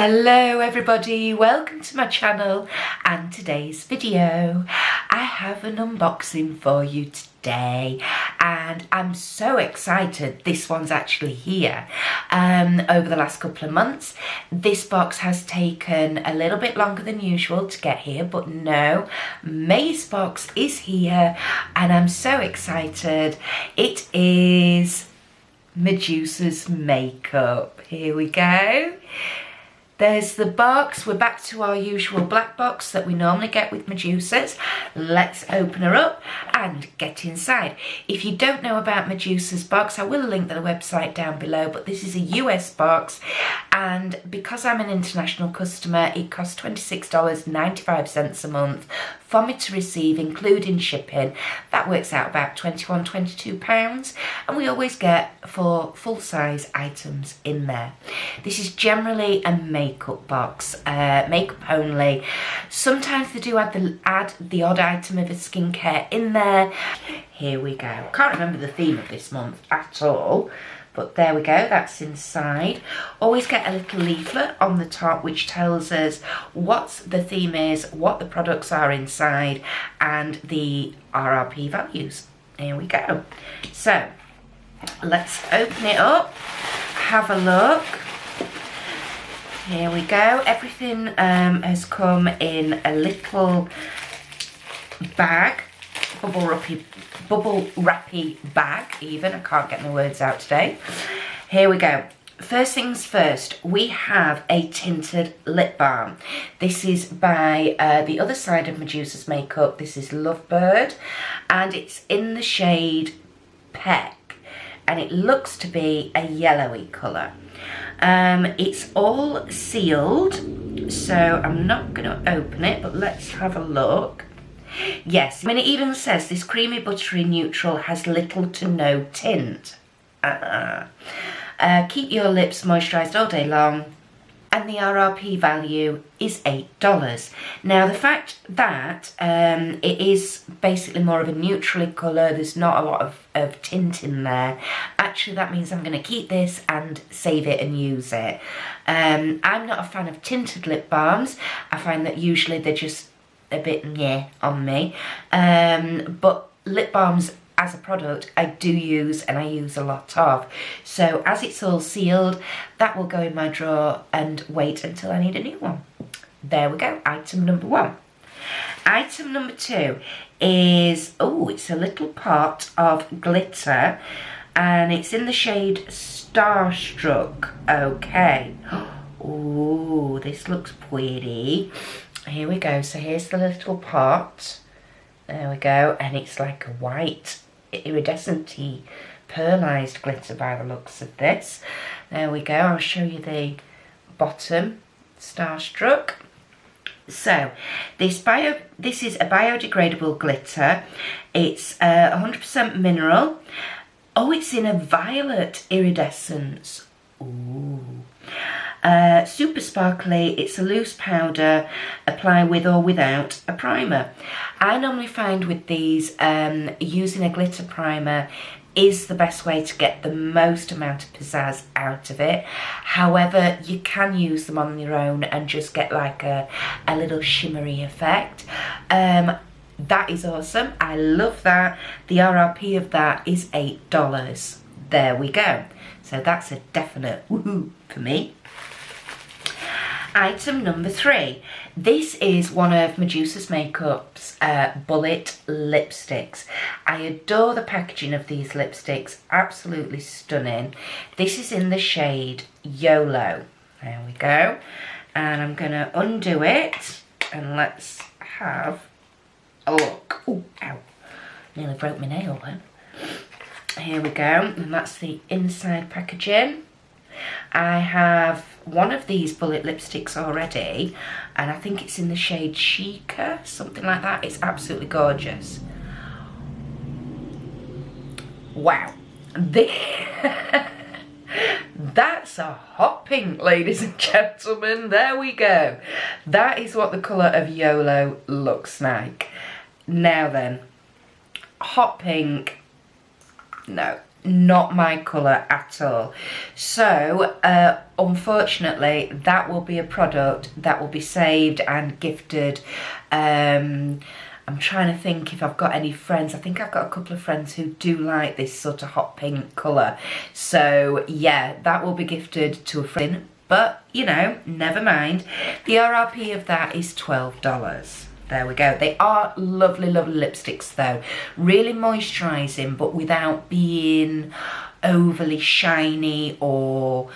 Hello everybody, welcome to my channel and today's video. I have an unboxing for you today and I'm so excited this one's actually here. Over the last couple of months this box has taken a little bit longer than usual to get here, but no, May's box is here and I'm so excited. It is Medusa's Makeup. Here we go. There's the box. We're back to our usual black box that we normally get with Medusa's. Let's open her up and get inside. If you don't know about Medusa's box, I will link the website down below, but this is a US box, and because I'm an international customer, it costs $26.95 a month for me to receive, including shipping. That works out about £21–22, and we always get 4 full-size items in there. This is generally a makeup box, makeup only. Sometimes they do add the odd item of a skincare in there. Here we go. Can't remember the theme of this month at all, but there we go, that's inside. Always get a little leaflet on the top which tells us what the theme is, what the products are inside, and the RRP values. Here we go. So let's open it up, have a look. Here we go. Everything has come in a little bag, bubble wrappy bag even. I can't get my words out today. Here we go. First things first, we have a tinted lip balm. This is by the other side of Medusa's Makeup. This is Lovebird and it's in the shade Peck and it looks to be a yellowy colour. It's all sealed, so I'm not going to open it, but let's have a look. Yes, I mean, it even says this creamy buttery neutral has little to no tint. Keep your lips moisturised all day long, and the RRP value is $8. Now, the fact that it is basically more of a neutral colour, there's not a lot of tint in there, actually that means I'm going to keep this and save it and use it. I'm not a fan of tinted lip balms. I find that usually they're just a bit meh on me, but lip balms as a product I do use, and I use a lot of. So as it's all sealed, that will go in my drawer and wait until I need a new one. There we go, item number 1. Item number 2 is, oh, it's a little pot of glitter and it's in the shade Starstruck. Okay. Oh, this looks pretty. Here we go. So here's the little pot. There we go. And it's like a white iridescent-y pearlized glitter by the looks of this. There we go. I'll show you the bottom. Starstruck. So this is a biodegradable glitter. It's 100% mineral. Oh, it's in a violet iridescence. Ooh. Super sparkly. It's a loose powder. Apply with or without a primer. I normally find with these using a glitter primer is the best way to get the most amount of pizzazz out of it. However, you can use them on your own and just get like a little shimmery effect. That is awesome. I love that. The RRP of that is $8. There we go. So that's a definite woohoo for me. Item number 3. This is one of Medusa's Makeup's bullet lipsticks. I adore the packaging of these lipsticks. Absolutely stunning. This is in the shade YOLO. There we go. And I'm going to undo it and let's have a look. Oh, ow. Nearly broke my nail then. Here we go. And that's the inside packaging. I have one of these bullet lipsticks already, and I think it's in the shade Chica, something like that. It's absolutely gorgeous. Wow. That's a hot pink, ladies and gentlemen. There we go. That is what the colour of YOLO looks like. Now then, hot pink. No, not my colour at all. So unfortunately that will be a product that will be saved and gifted. I'm trying to think if I've got any friends. I think I've got a couple of friends who do like this sort of hot pink colour. So yeah, that will be gifted to a friend. But, you know, never mind. The RRP of that is $12. There we go. They are lovely, lovely lipsticks though. Really moisturising, but without being overly shiny or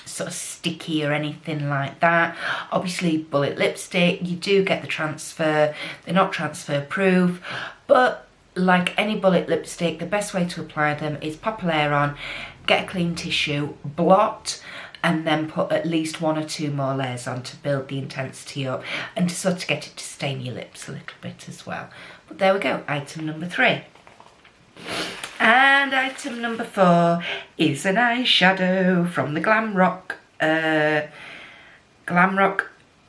sort of sticky or anything like that. Obviously bullet lipstick, you do get the transfer. They're not transfer proof, but like any bullet lipstick, the best way to apply them is pop a layer on, get a clean tissue, blot, and then put at least 1 or 2 more layers on to build the intensity up and to sort of get it to stain your lips a little bit as well. But there we go, item number 3. And item number 4 is an eyeshadow from the Glam Rock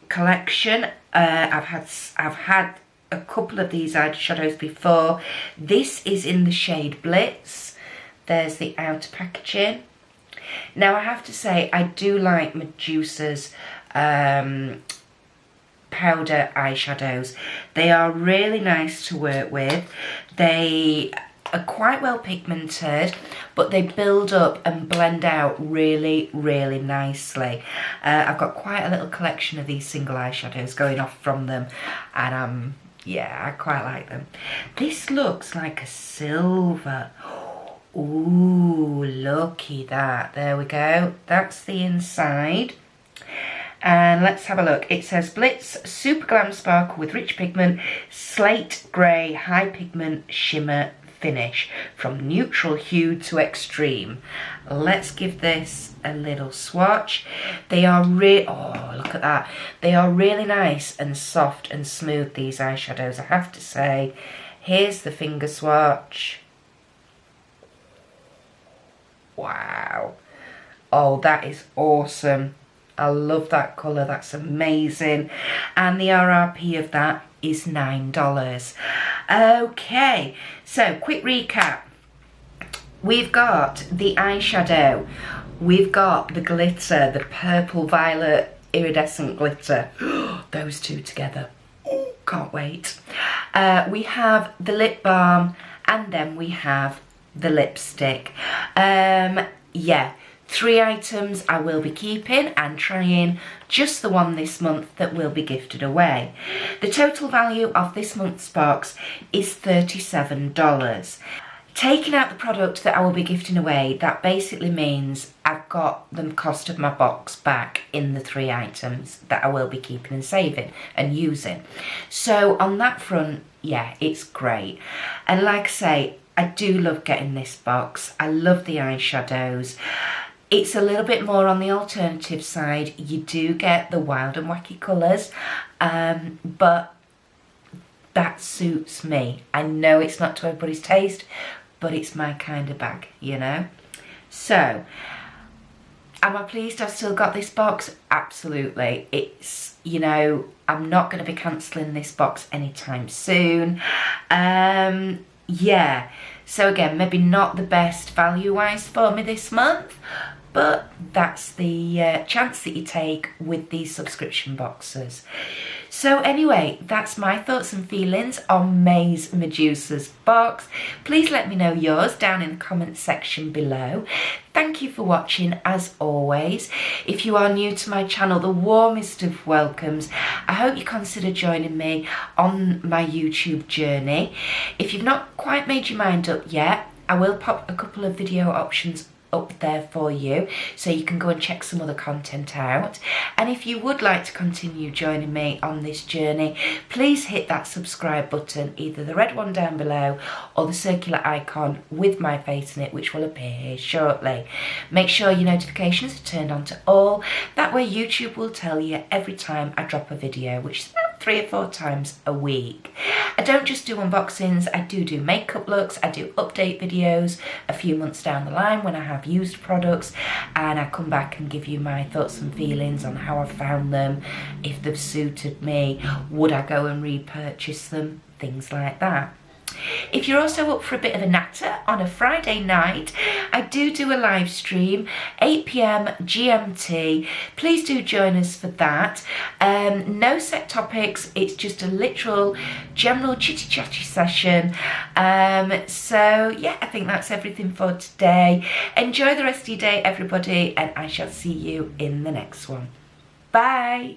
collection. I've had a couple of these eyeshadows before. This is in the shade Blitz. There's the outer packaging. Now I have to say I do like Medusa's powder eyeshadows. They are really nice to work with. They are quite well pigmented, but they build up and blend out really, really nicely. I've got quite a little collection of these single eyeshadows going off from them, and yeah, I quite like them. This looks like a silver. Ooh, looky that. There we go. That's the inside. And let's have a look. It says Blitz Super Glam Sparkle with rich pigment, slate grey, high pigment shimmer finish from neutral hue to extreme. Let's give this a little swatch. They are oh, look at that. They are really nice and soft and smooth, these eyeshadows, I have to say. Here's the finger swatch. Wow. Oh, that is awesome. I love that colour. That's amazing. And the RRP of that is $9. Okay, so quick recap. We've got the eyeshadow. We've got the glitter, the purple violet iridescent glitter. Those two together. Oh, can't wait. We have the lip balm, and then we have the lipstick. Yeah, 3 items I will be keeping and trying just the one this month that will be gifted away. The total value of this month's box is $37. Taking out the product that I will be gifting away, that basically means I've got the cost of my box back in the 3 items that I will be keeping and saving and using. So on that front, yeah, it's great. And like I say, I do love getting this box. I love the eyeshadows. It's a little bit more on the alternative side. You do get the wild and wacky colours, but that suits me. I know it's not to everybody's taste, but it's my kind of bag, you know? So, am I pleased I've still got this box? Absolutely. It's, you know, I'm not going to be cancelling this box anytime soon. Yeah, so again, maybe not the best value-wise for me this month, but that's the chance that you take with these subscription boxes. So anyway, that's my thoughts and feelings on May's Medusa's box. Please let me know yours down in the comments section below. Thank you for watching as always. If you are new to my channel, the warmest of welcomes. I hope you consider joining me on my YouTube journey. If you've not quite made your mind up yet, I will pop a couple of video options up there for you so you can go and check some other content out. And if you would like to continue joining me on this journey, please hit that subscribe button, either the red one down below or the circular icon with my face in it, which will appear here shortly. Make sure your notifications are turned on to all. That way YouTube will tell you every time I drop a video, which is about 3 or 4 times a week. I don't just do unboxings, I do makeup looks, I do update videos a few months down the line when I have used products, and I come back and give you my thoughts and feelings on how I found them, if they've suited me, would I go and repurchase them, things like that. If you're also up for a bit of a natter on a Friday night, I do a live stream, 8 p.m. GMT. Please do join us for that. No set topics, it's just a literal general chitty chatty session. So yeah, I think that's everything for today. Enjoy the rest of your day, everybody, and I shall see you in the next one. Bye.